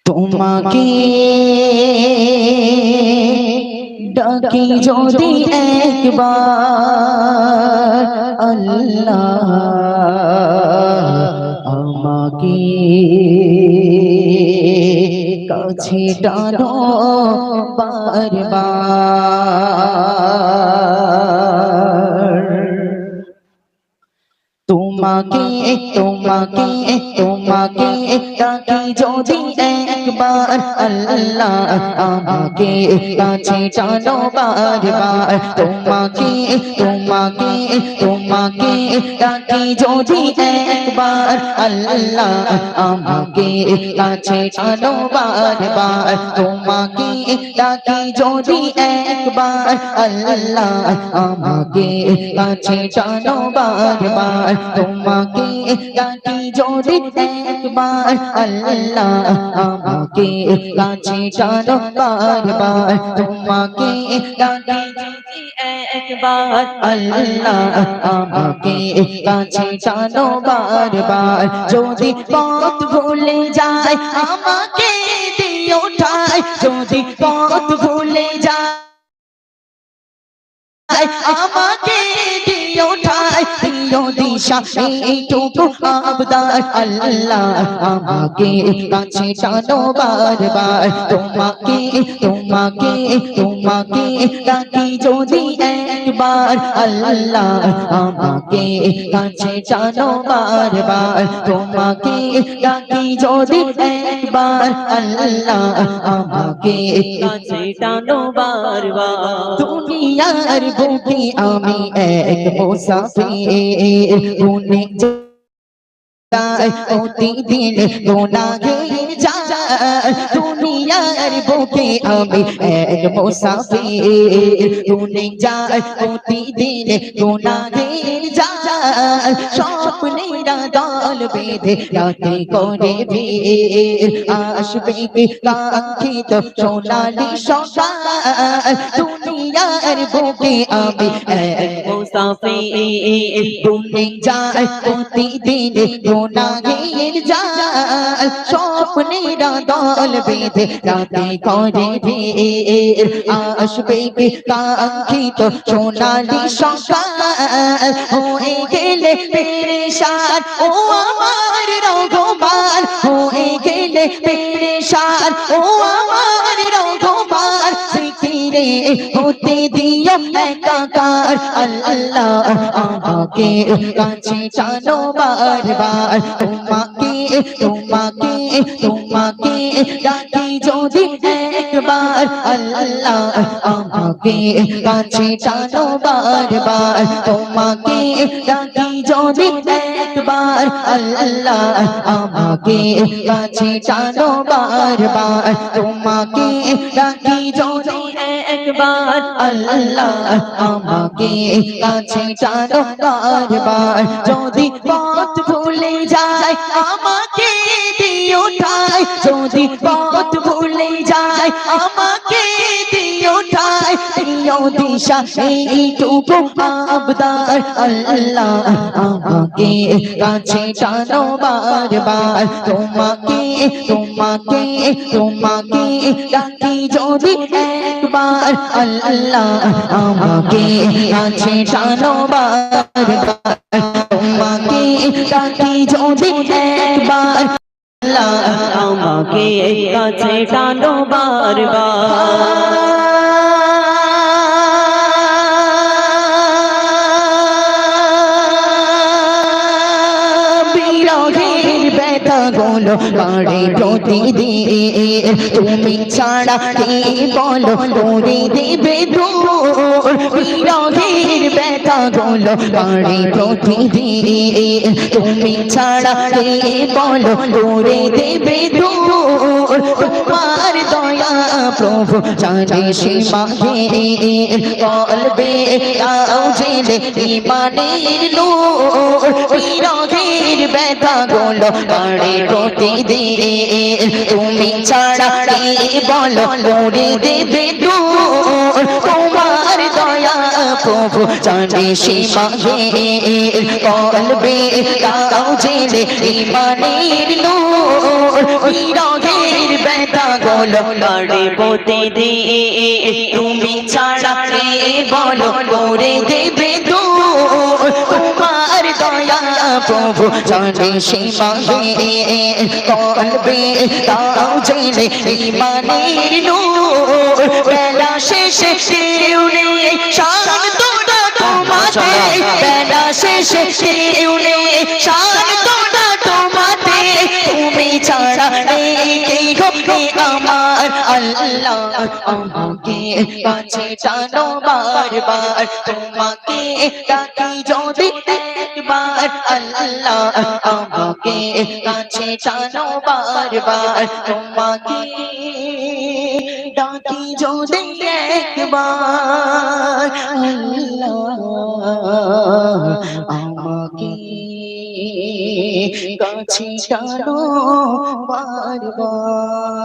তোমাকে ডাকি যদি একবার আল্লাহ আমাকে কাছে টানো বারবার তোমাকে তোমাকে তোমাকে ডাকি যদি একবার আল্লাহ আমাকে কাছে টানো বারবার তোমাকে তোমাকে তোমাকে ডাকি যদি একবার আল্লাহ আমাকে কাছে টানো বারবার তোমাকে ডাকি যদি একবার আল্লাহ আমাকে কাছে টানো বারবার তোমাকে ডাকি যদি একবার আল্লাহ আমাকে কাছে টানো বারবার তোমাকে ডাকি যদি একবার আল্লাহ আমাকে কাছে টানো বারবার যদি পথ ভুলে যায় আমাকে দিও ঠাই যদি পথ ভুলে যায় আমাকে দিও ঠাই দিও দিশা এইটুকু আবদার আল্লাহ আমাকে কাছে টানো বারবার তোমাকে তোমাকে তোমাকে ডাকি যদি একবার আল্লাহ আমাকে কাছে টানো বারবার তোমাকে ডাকি যদি একবার আল্লাহ আমাকে কাছে টানো বারবার দুনিয়ার বুকে আমি এক মুসাফির গুনে যায় প্রতিদিন গুনাহের যায় দুনিয়ার বুকে আমি এক মুসাফির গুনে যায় প্রতিদিন গুনাহের যায় স্বপ্নেরা দল বেঁধে রাতে করে ভিড় আসবে কাঙ্ক্ষিত সোনালি সকাল দুনিয়ার বুকে আমি এক মুসাফির গুনে যায় প্রতিদিন গুনাহের জাল স্বপ্নেরা দল বেঁধে রাতে করে ভিড় আসবে কাঙ্ক্ষিত সোনালি সকাল হয়ে গেলে পেরেশান ও আমার রঘুমান হয়ে গেলে পেরেশান ও আমার রঘুমান ফিরে হতে দিও একাকার আল্লাহ আমাকে কাছে টানো বারবার তোমাকে তোমাকে তোমাকে ডাকি যদি একবার আল্লাহ আমাকে কাছে টানো বারবার তোমাকে ডাকি যদি একবার আল্লাহ আমাকে কাছে টানো বারবার তোমাকে ডাকি যদি একবার আল্লাহ আমাকে কাছে টানো বারবার যদি পথ ভুলে যায় আমাকে দিও ঠাই যদি পথ ভুলে যায় আমাকে দিও ঠাই দিও দিশা এইটুকু আবদার আল্লাহ আমাকে কাছে টানো বারবার তোমাকে তোমাকে তোমাকে ডাকি যদি একবার আল্লাহ আমাকে কাছে টানো বারবার তোমাকে ডাকি যদি একবার আল্লাহ আমাকে কাছে টানো বারবার গুলো বাড়ে প্রতিদিন তুমি ছাড়া কে বলো করে দেবে দূর বিরহের ব্যথা গুলো বাড়ে প্রতিদিন তুমি ছাড়া কে বলো করে দেবে দূর তোমার দয়া প্রভু জানে সীমাহে কলবে দাও জেলে ইমানের নূর বিরহের ব্যথা গুলো বাড়ে প্রতিদিন তুমি ছাড়া কে বলো করে দেবে দূর তোমার দয়া প্রভু জানে সীমাহীন কলবে দাও জেলে ইমানের নূর বিরহের ব্যথা গুলো কাটে প্রতিদিন তুমি ছাড়া কে বলো করে দেবে দূর তোমার দয়া প্রভু জানে সীমাহীন কলবে দাও জেলে ইমানের নূর বেলা শেষে কেউ নেই শান তোরা তোমাতে বেলা শেষে কেউ নেই শান তোরা তোমাতে তুমি ছাড়া নেই কেউ নেই আমার আল্লাহ আমাকে কাছে টানো বারবার তোমাকে ডাকি যদি একবার আল্লাহ আমাকে কাছে টানো বারবার তোমাকে ডাকি যদি একবার আল্লাহ আমাকে কাছে টানো বারবার